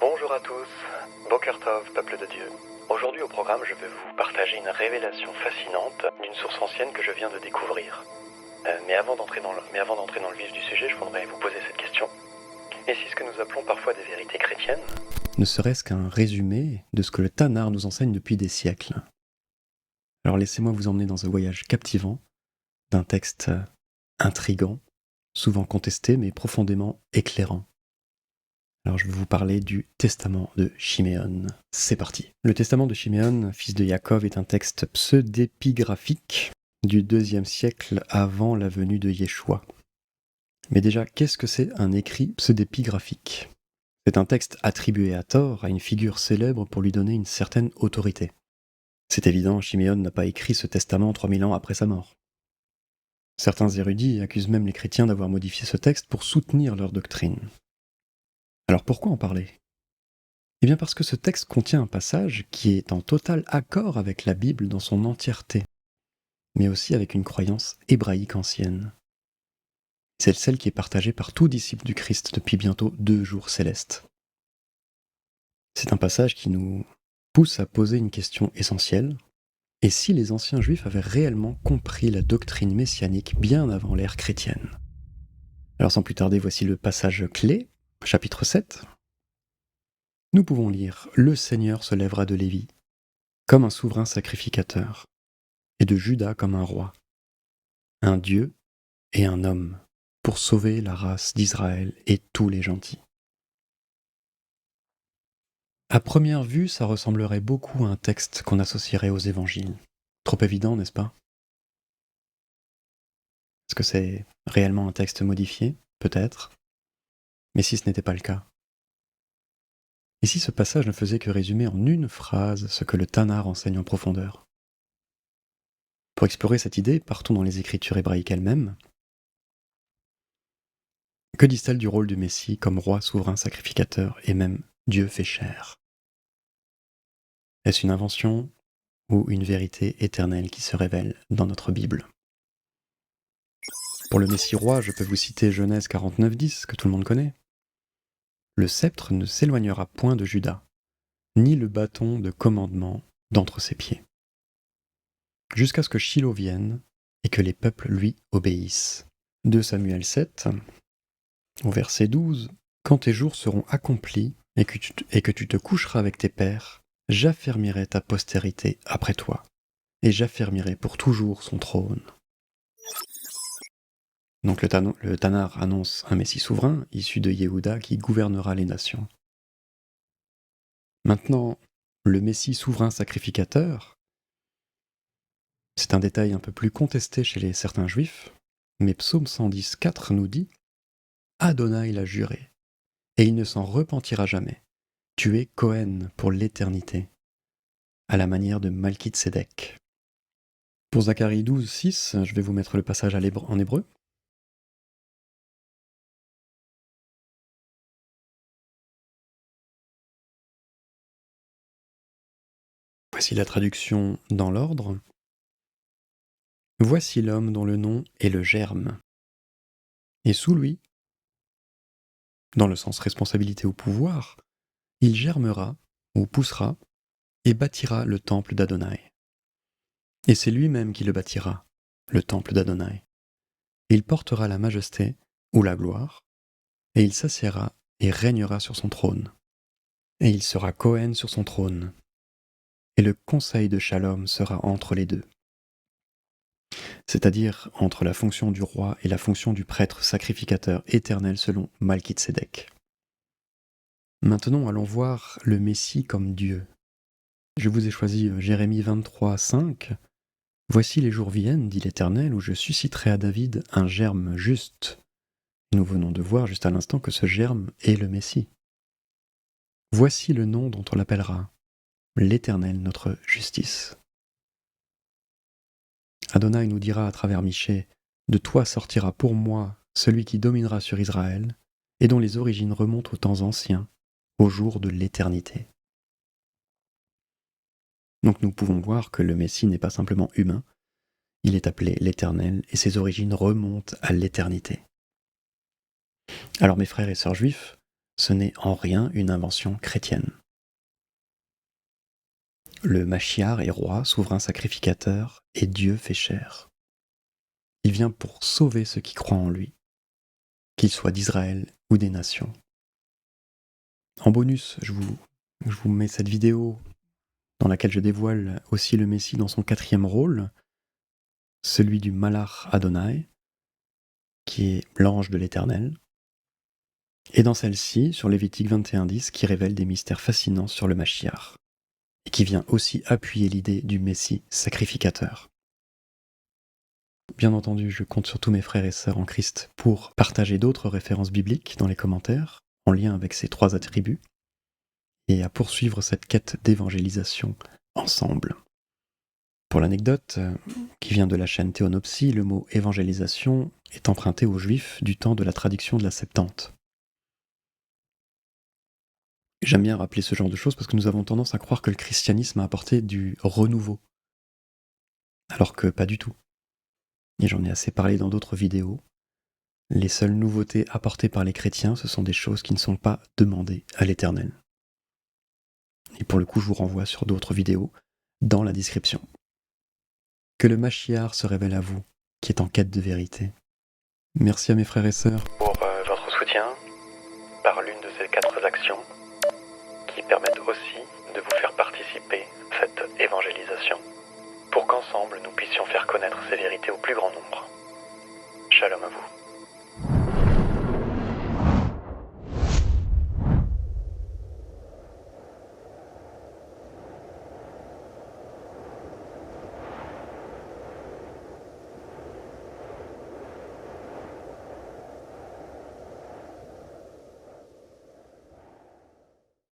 Bonjour à tous, Boker Tov, peuple de Dieu. Aujourd'hui au programme, je vais vous partager une révélation fascinante d'une source ancienne que je viens de découvrir. Mais avant d'entrer dans le vif du sujet, je voudrais vous poser cette question. Et si ce que nous appelons parfois des vérités chrétiennes ne serait-ce qu'un résumé de ce que le Tanakh nous enseigne depuis des siècles? Alors laissez-moi vous emmener dans un voyage captivant d'un texte intrigant, souvent contesté mais profondément éclairant. Alors je vais vous parler du Testament de Chiméon. C'est parti. Le Testament de Chiméon, fils de Yaakov, est un texte pseudépigraphique du IIe siècle avant la venue de Yeshua. Mais déjà, qu'est-ce que c'est un écrit pseudépigraphique ? C'est un texte attribué à tort à une figure célèbre pour lui donner une certaine autorité. C'est évident, Chiméon n'a pas écrit ce testament 3000 ans après sa mort. Certains érudits accusent même les chrétiens d'avoir modifié ce texte pour soutenir leur doctrine. Alors pourquoi en parler ? Eh bien parce que ce texte contient un passage qui est en total accord avec la Bible dans son entièreté, mais aussi avec une croyance hébraïque ancienne. C'est celle qui est partagée par tout disciple du Christ depuis bientôt 2 jours célestes. C'est un passage qui nous pousse à poser une question essentielle. Et si les anciens juifs avaient réellement compris la doctrine messianique bien avant l'ère chrétienne ? Alors sans plus tarder, voici le passage clé, chapitre 7. Nous pouvons lire « Le Seigneur se lèvera de Lévi comme un souverain sacrificateur, et de Juda comme un roi, un Dieu et un homme, pour sauver la race d'Israël et tous les gentils. » À première vue, ça ressemblerait beaucoup à un texte qu'on associerait aux évangiles. Trop évident, n'est-ce pas ? Est-ce que c'est réellement un texte modifié ? Peut-être. Mais si ce n'était pas le cas ? Et si ce passage ne faisait que résumer en une phrase ce que le Tanakh enseigne en profondeur ? Pour explorer cette idée, partons dans les écritures hébraïques elles-mêmes. Que disent-elles du rôle du Messie comme roi souverain sacrificateur et même Dieu fait chair ? Est-ce une invention ou une vérité éternelle qui se révèle dans notre Bible ? Pour le Messie roi, je peux vous citer Genèse 49:10, que tout le monde connaît. Le sceptre ne s'éloignera point de Juda, ni le bâton de commandement d'entre ses pieds, jusqu'à ce que Shilo vienne et que les peuples lui obéissent. 2 Samuel 7, au verset 12, « Quand tes jours seront accomplis et que tu te coucheras avec tes pères, j'affermirai ta postérité après toi, et j'affermirai pour toujours son trône. » Donc le Tanakh annonce un Messie souverain, issu de Yehuda, qui gouvernera les nations. Maintenant, le Messie souverain sacrificateur, c'est un détail un peu plus contesté chez certains juifs, mais Psaume 110:4 nous dit « Adonai l'a juré, et il ne s'en repentira jamais. Tu es Cohen pour l'éternité, à la manière de Malkitsédek. » Pour Zacharie 12:6, je vais vous mettre le passage en hébreu. Voici la traduction dans l'ordre. « Voici l'homme dont le nom est le germe. Et sous lui, dans le sens responsabilité ou pouvoir, il germera ou poussera et bâtira le temple d'Adonai. Et c'est lui-même qui le bâtira, le temple d'Adonai. Il portera la majesté ou la gloire, et il s'assiera et régnera sur son trône. Et il sera Cohen sur son trône. Et le conseil de Shalom sera entre les deux. » C'est-à-dire entre la fonction du roi et la fonction du prêtre sacrificateur éternel selon Malkitsédek. Maintenant, allons voir le Messie comme Dieu. Je vous ai choisi Jérémie 23:5. « Voici les jours viennent, dit l'Éternel, où je susciterai à David un germe juste. » Nous venons de voir juste à l'instant que ce germe est le Messie. « Voici le nom dont on l'appellera, l'Éternel notre justice. » Adonai nous dira à travers Michée, « De toi sortira pour moi celui qui dominera sur Israël, et dont les origines remontent aux temps anciens, au jour de l'éternité. » Donc nous pouvons voir que le Messie n'est pas simplement humain, il est appelé l'Éternel, et ses origines remontent à l'éternité. Alors mes frères et sœurs juifs, ce n'est en rien une invention chrétienne. Le Mashiach est roi, souverain sacrificateur, et Dieu fait chair. Il vient pour sauver ceux qui croient en lui, qu'ils soient d'Israël ou des nations. En bonus, je vous mets cette vidéo dans laquelle je dévoile aussi le Messie dans son 4e rôle, celui du Malach Adonai, qui est l'ange de l'Éternel, et dans celle-ci, sur Lévitique 21:10, qui révèle des mystères fascinants sur le Mashiach, et qui vient aussi appuyer l'idée du Messie sacrificateur. Bien entendu, je compte sur tous mes frères et sœurs en Christ pour partager d'autres références bibliques dans les commentaires, en lien avec ces 3 attributs, et à poursuivre cette quête d'évangélisation ensemble. Pour l'anecdote, qui vient de la chaîne Théonopsie, le mot évangélisation est emprunté aux Juifs du temps de la traduction de la Septante. J'aime bien rappeler ce genre de choses parce que nous avons tendance à croire que le christianisme a apporté du renouveau, alors que pas du tout. Et j'en ai assez parlé dans d'autres vidéos. Les seules nouveautés apportées par les chrétiens, ce sont des choses qui ne sont pas demandées à l'Éternel. Et pour le coup, je vous renvoie sur d'autres vidéos dans la description. Que le Mashiach se révèle à vous, qui est en quête de vérité. Merci à mes frères et sœurs pour votre soutien par l'une de ces 4 actions qui permettent aussi de vous faire participer à cette évangélisation pour qu'ensemble nous puissions faire connaître ces vérités au plus grand nombre. Shalom à vous.